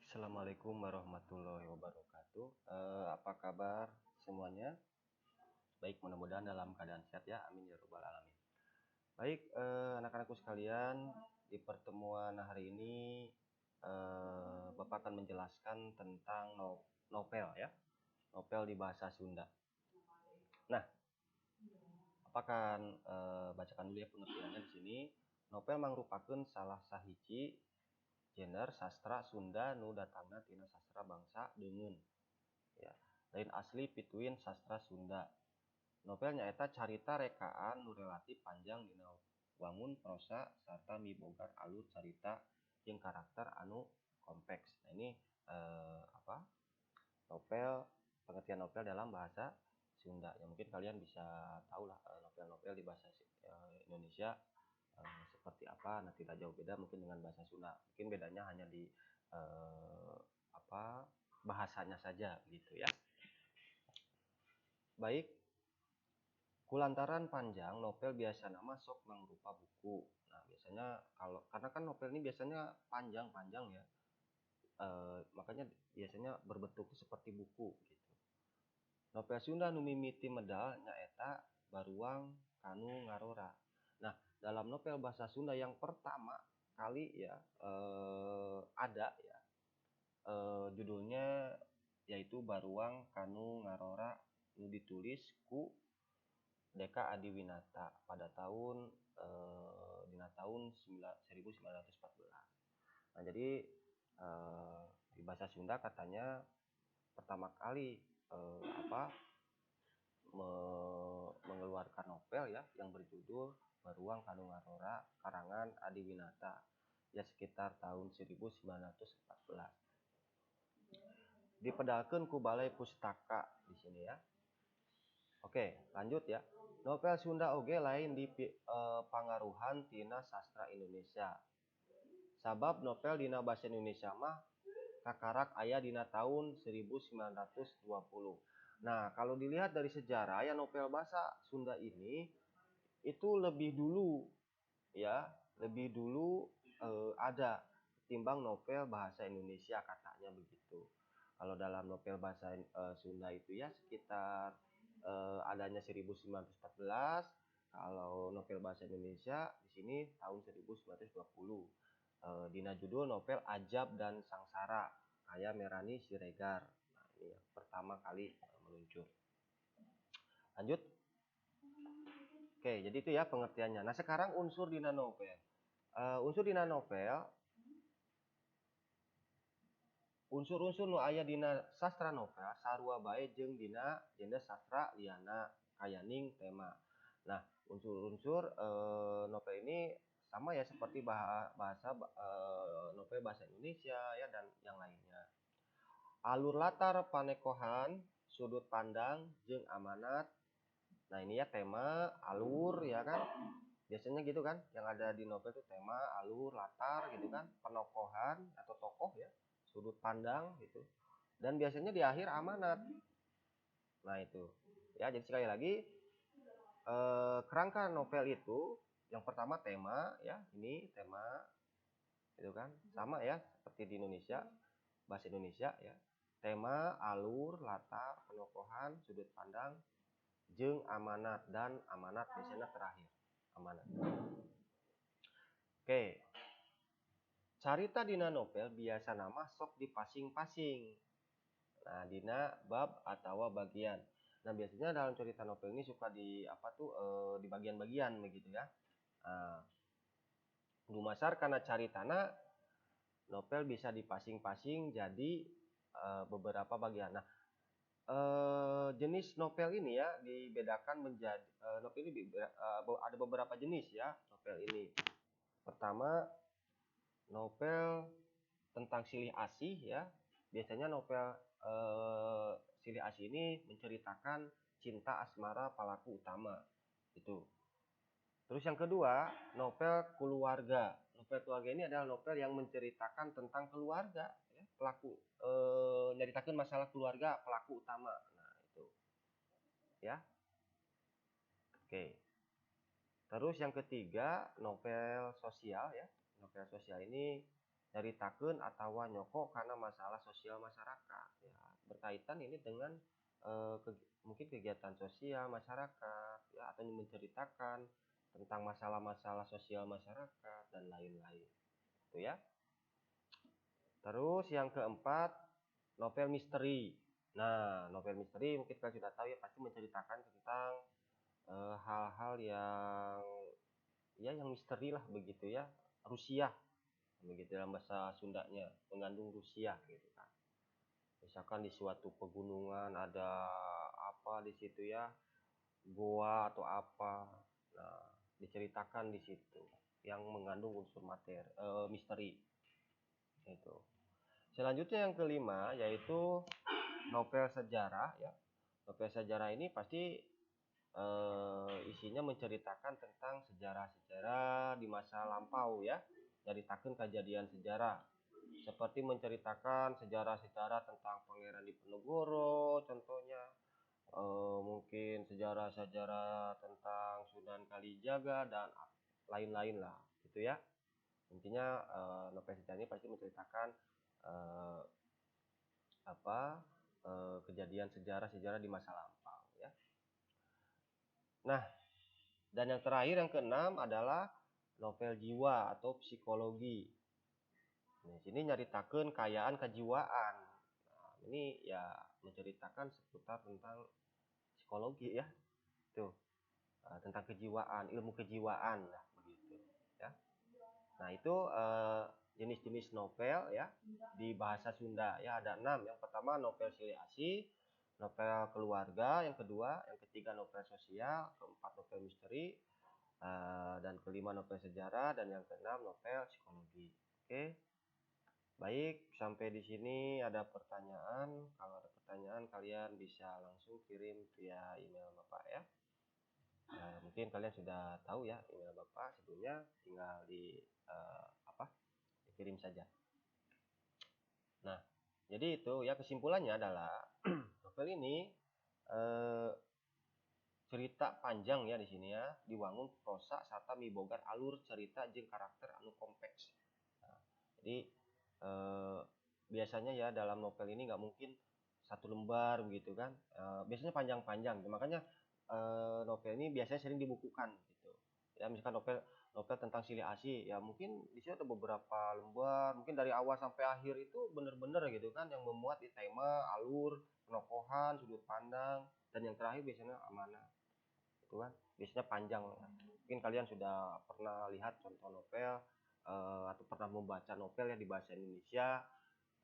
Assalamualaikum warahmatullahi wabarakatuh. Apa kabar semuanya? Baik, mudah-mudahan dalam keadaan sehat ya. Amin ya rabbal alamin. Baik, anak-anakku sekalian, di pertemuan hari ini Bapak akan menjelaskan tentang novel ya, novel di bahasa Sunda. Nah, Bapak akan bacakan dulu ya pengertiannya di sini. Novel merupakan salah sahiji genre sastra Sunda nu datangna tina sastra bangsa Deungeun. Ya, lain asli pituin sastra Sunda. Novel nyaeta carita rekaan nu relatif panjang dina wangun prosa sarta miboga alur carita jeung karakter anu kompleks. Nah, ini novel, pengertian novel dalam bahasa Sunda. Ya mungkin kalian bisa tahu lah novel-novel di bahasa Indonesia seperti apa. Nah, tidak jauh beda mungkin dengan bahasa Sunda. Mungkin bedanya hanya di bahasanya saja gitu ya. Baik, kulantaran panjang novel biasa nama sok mangrupa buku. Nah, biasanya karena kan novel ini biasanya panjang-panjang ya, makanya biasanya berbentuk seperti buku gitu. Novel Sunda nu mimiti medal nyaeta baruang kanu ngarora. Nah, dalam novel bahasa Sunda yang pertama kali ya ada ya, judulnya yaitu Baruang Kanu Ngarora, nu ditulis ku Deka Adiwinata pada tahun 1914. Nah, jadi di bahasa Sunda katanya pertama kali mengeluarkan novel ya yang berjudul Baruang Kanu Ngarora karangan Adiwinata ya sekitar tahun 1914. Dipedalkeun ku Balai Pustaka di sini ya. Oke, lanjut ya. Novel Sunda oge lain di pangaruhan tina sastra Indonesia. Sabab novel dina bahasa Indonesia mah kakarak aya dina tahun 1920. Nah, kalau dilihat dari sejarah ya novel bahasa Sunda ini itu lebih dulu ya, lebih dulu ada ketimbang novel bahasa Indonesia katanya begitu. Kalau dalam novel bahasa Sunda itu ya sekitar adanya 1914. Kalau novel bahasa Indonesia di sini tahun 1920. Dina judul novel Ajab dan Sangsara Kaya Merani Siregar. Nah, ini yang pertama kali meluncur. Lanjut. Oke, jadi itu ya pengertiannya. Nah, sekarang unsur dina novel. Unsur-unsur nu aya dina sastra novel sarua bae jeung dina genre sastra liana kayaning tema. Nah, unsur-unsur novel ini sama ya seperti bahasa novel bahasa Indonesia ya dan yang lainnya. Alur latar panekohan, sudut pandang, jeung amanat. Nah, ini ya tema, alur ya kan. Biasanya gitu kan, yang ada di novel itu tema, alur, latar gitu kan, penokohan atau tokoh ya, sudut pandang gitu. Dan biasanya di akhir amanat. Nah, itu. Ya, jadi sekali lagi kerangka novel itu yang pertama tema ya, ini tema gitu kan. Sama ya seperti di Indonesia, bahasa Indonesia ya. Tema, alur, latar, penokohan, sudut pandang, jeung amanat dan amanat biasanya terakhir. Amanat. Oke. Carita dina novel biasa nama sok dipasing-pasing. Nah, dina bab atau bagian. Nah, biasanya dalam cerita novel ini suka di di bagian-bagian begitu ya. Nah, dumasar karena caritana novel bisa dipasing-pasing jadi beberapa bagian. Nah, jenis novel ini ya dibedakan menjadi novel ini ada beberapa jenis ya novel ini. Pertama, novel tentang silih asih ya. Biasanya novel silih asih ini menceritakan cinta asmara pelaku utama itu. Terus yang kedua, novel keluarga. Novel keluarga ini adalah novel yang menceritakan tentang keluarga ya, pelaku menceritakan masalah keluarga pelaku utama. Nah, itu. Ya. Oke. Terus yang ketiga, novel sosial ya. Novel sosial ini nyaritakeun atawa nyoko karena masalah sosial masyarakat ya, berkaitan ini dengan mungkin kegiatan sosial masyarakat ya, atau menceritakan tentang masalah-masalah sosial masyarakat dan lain-lain itu ya. Terus yang keempat, novel misteri. Nah, novel misteri mungkin kalian sudah tahu ya, pasti menceritakan tentang hal-hal yang misteri lah begitu ya. Rusia begitu dalam bahasa Sundanya, mengandung Rusia gitu kan. Misalkan di suatu pegunungan ada apa di situ ya, goa atau apa. Nah, diceritakan di situ yang mengandung unsur misteri itu. Selanjutnya yang kelima yaitu novel sejarah ya. Novel sejarah ini pasti isinya menceritakan tentang sejarah-sejarah di masa lampau ya, ceritakan kejadian sejarah seperti menceritakan sejarah-sejarah tentang Pangeran Diponegoro contohnya, mungkin sejarah-sejarah tentang Sunan Kalijaga dan lain-lain lah gitu ya. Intinya novel sejarah ini pasti menceritakan kejadian sejarah-sejarah di masa lampau ya. Nah, dan yang terakhir yang keenam adalah novel jiwa atau psikologi. Nah, sini nyaritakeun kayaan kejiwaan. Nah, ini ya menceritakan seputar tentang psikologi ya. Tuh, tentang kejiwaan, ilmu kejiwaan lah begitu ya. Nah, itu jenis-jenis novel ya di bahasa Sunda ya, ada 6. Yang pertama novel silih asih, novel keluarga, yang kedua, yang ketiga novel sosial, keempat novel misteri, dan kelima novel sejarah, dan yang keenam novel psikologi. Oke. Baik, sampai di sini ada pertanyaan. Kalau ada pertanyaan kalian bisa langsung kirim via email Bapak ya. Mungkin kalian sudah tahu ya email Bapak sebelumnya, tinggal dikirim saja. Nah, jadi itu ya, kesimpulannya adalah novel ini cerita panjang ya di sini ya, diwangun prosa serta mibogan alur cerita jeung karakter anu kompleks. Nah, jadi biasanya ya dalam novel ini nggak mungkin satu lembar begitu kan, biasanya panjang-panjang, makanya novel ini biasanya sering dibukukan gitu ya. Misalkan novel novel tentang silih asih ya, mungkin di sini ada beberapa lembar, mungkin dari awal sampai akhir itu bener-bener gitu kan, yang memuat di tema, alur, penokohan, sudut pandang, dan yang terakhir biasanya amanah itu kan, biasanya panjang. Mungkin kalian sudah pernah lihat contoh novel atau pernah membaca novel yang di bahasa Indonesia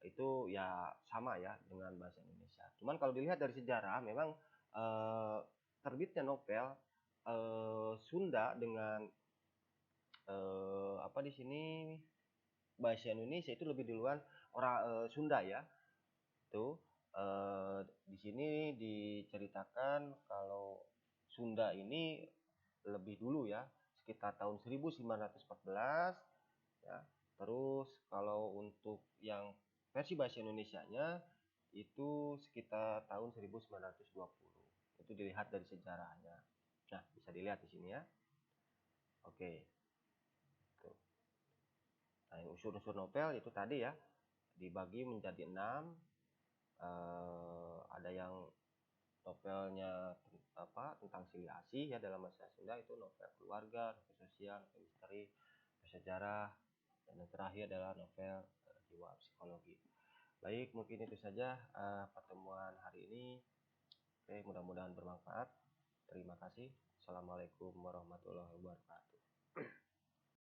itu ya sama ya dengan bahasa Indonesia. Cuman kalau dilihat dari sejarah memang terbitnya novel Sunda dengan di sini bahasa Indonesia itu lebih duluan orang Sunda ya. Tuh di sini diceritakan kalau Sunda ini lebih dulu ya, sekitar tahun 1914 ya. Terus kalau untuk yang versi bahasa Indonesianya itu sekitar tahun 1920. Itu dilihat dari sejarahnya. Nah, bisa dilihat di sini ya. Oke. Tuh. Nah, yang unsur-unsur novel itu tadi ya, dibagi menjadi 6. Ada yang novelnya tentang silih asih ya dalam bahasa Sunda, itu novel keluarga, novel sosial, novel misteri, novel sejarah, dan yang terakhir adalah novel jiwa psikologi. Baik, mungkin itu saja pertemuan hari ini. Oke, mudah-mudahan bermanfaat. Terima kasih. Assalamualaikum warahmatullahi wabarakatuh.